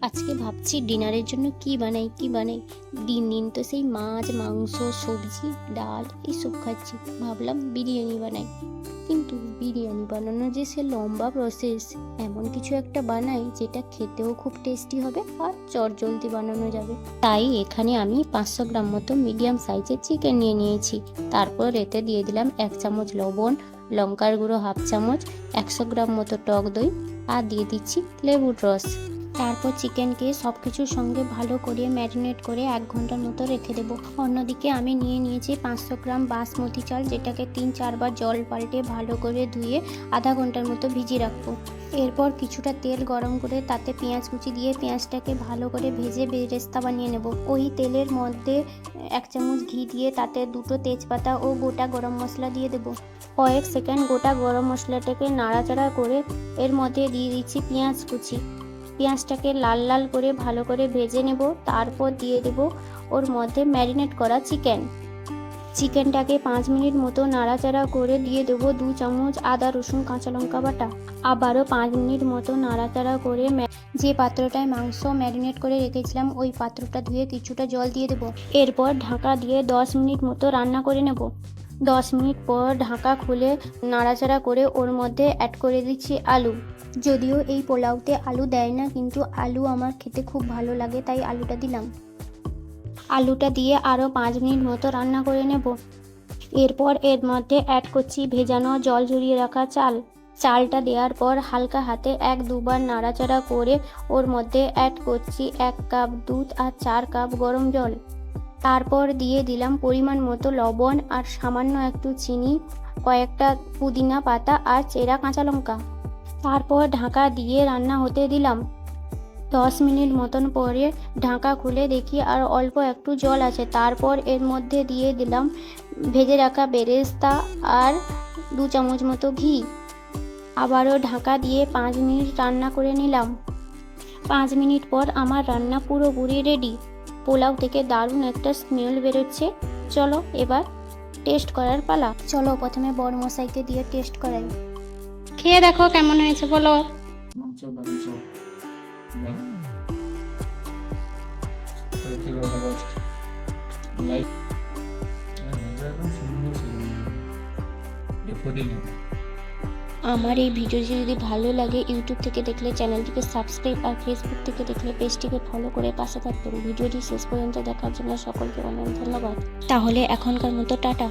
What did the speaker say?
আজকে ভাবছি ডিনারের জন্য কি বানাই। দিন দিন তো সেই মাছ মাংস সবজি ডাল এইসব খাচ্ছি। ভাবলাম বিরিয়ানি বানাই, কিন্তু বিরিয়ানি বানানো যে সে লম্বা প্রসেস। এমন কিছু একটা বানাই যেটা খেতেও খুব টেস্টি হবে আর চটজলদি বানানো যাবে। তাই এখানে আমি 500 গ্রাম মতো মিডিয়াম সাইজের চিকেন নিয়ে নিয়েছি। তারপর এতে দিয়ে দিলাম 1 চামচ লবণ, লঙ্কার গুঁড়ো হাফ চামচ, 100 গ্রাম মতো টক দই আর দিয়ে দিচ্ছি লেবুর রস। তারপর চিকেনকে সব কিছুর সঙ্গে ভালো করে ম্যারিনেট করে 1 ঘন্টার মতো রেখে দেবো। অন্যদিকে আমি নিয়ে নিয়েছি 500 গ্রাম বাসমতি চাল, যেটাকে 3-4 বার জল পাল্টে ভালো করে ধুয়ে আধা ঘন্টার মতো ভিজিয়ে রাখবো। এরপর কিছুটা তেল গরম করে তাতে পেঁয়াজ কুচি দিয়ে পেঁয়াজটাকে ভালো করে ভেজে বেরেস্তা বানিয়ে নেব। ওই তেলের মধ্যে 1 চামচ ঘি দিয়ে তাতে 2টো তেজপাতা ও গোটা গরম মশলা দিয়ে দেবো। কয়েক সেকেন্ড গোটা গরম মশলাটাকে নাড়াচাড়া করে এর মধ্যে দিয়ে দিচ্ছি পেঁয়াজ কুচি। পেঁয়াজটাকে লাল লাল করে ভালো করে ভেজে নেব। তারপর দিয়ে দেব ওর মধ্যে ম্যারিনেট করা চিকেনটাকে 5 মিনিট মতো নাড়াচাড়া করে দিয়ে দেবো 2 চামচ আদা রসুন কাঁচা লঙ্কা বাটা। আবারও 5 মিনিট মতো নাড়াচাড়া করে যে পাত্রটায় মাংস ম্যারিনেট করে রেখেছিলাম ওই পাত্রটা ধুয়ে কিছুটা জল দিয়ে দেবো। এরপর ঢাকা দিয়ে 10 মিনিট মতো রান্না করে নেব। 10 মিনিট পর ঢাকা খুলে নাড়াচাড়া করে ওর মধ্যে অ্যাড করে দিচ্ছি আলু। যদিও এই পোলাওতে আলু দেয় না, কিন্তু আলু আমার খেতে খুব ভালো লাগে তাই আলুটা দিলাম। আলুটা দিয়ে আরও 5 মিনিট মতো রান্না করে নেব। এরপর এর মধ্যে অ্যাড করছি ভেজানো জল ঝরিয়ে রাখা চালটা দেওয়ার পর হালকা হাতে 1-2 বার নাড়াচাড়া করে ওর মধ্যে অ্যাড করছি 1 কাপ দুধ আর 4 কাপ গরম জল। তারপর দিয়ে দিলাম পরিমাণ মতো লবণ আর সামান্য একটু চিনি, কয়েকটা পুদিনা পাতা আর চেরা কাঁচা লঙ্কা। তারপর ঢাকা দিয়ে রান্না হতে দিলাম। 10 মিনিট মতন পরে ঢাকা খুলে দেখি আর অল্প একটু জল আছে। তারপর এর মধ্যে দিয়ে দিলাম ভেজে রাখা বেরেস্তা আর 2 চামচ মতো ঘি। আবারও ঢাকা দিয়ে 5 মিনিট রান্না করে নিলাম। 5 মিনিট পর আমার রান্না পুরোপুরি রেডি। পোলাও থেকে দারুণ একটা স্মেল বেরোচ্ছে। চলো এবার টেস্ট করার পালা। চলো প্রথমে বড় মশাইকে দিয়ে টেস্ট করাই। খেয়ে দেখো কেমন হয়েছে বলো। আমার এই ভিডিওটি যদি ভালো লাগে, ইউটিউব থেকে দেখলে চ্যানেলটিকে সাবস্ক্রাইব আর ফেসবুক থেকে দেখলে পেজটিকে ফলো করে পাশে থাকবেন। ভিডিওটি শেষ পর্যন্ত দেখার জন্য সকলকে অনেক ধন্যবাদ। তাহলে এখনকার মতো টাটা।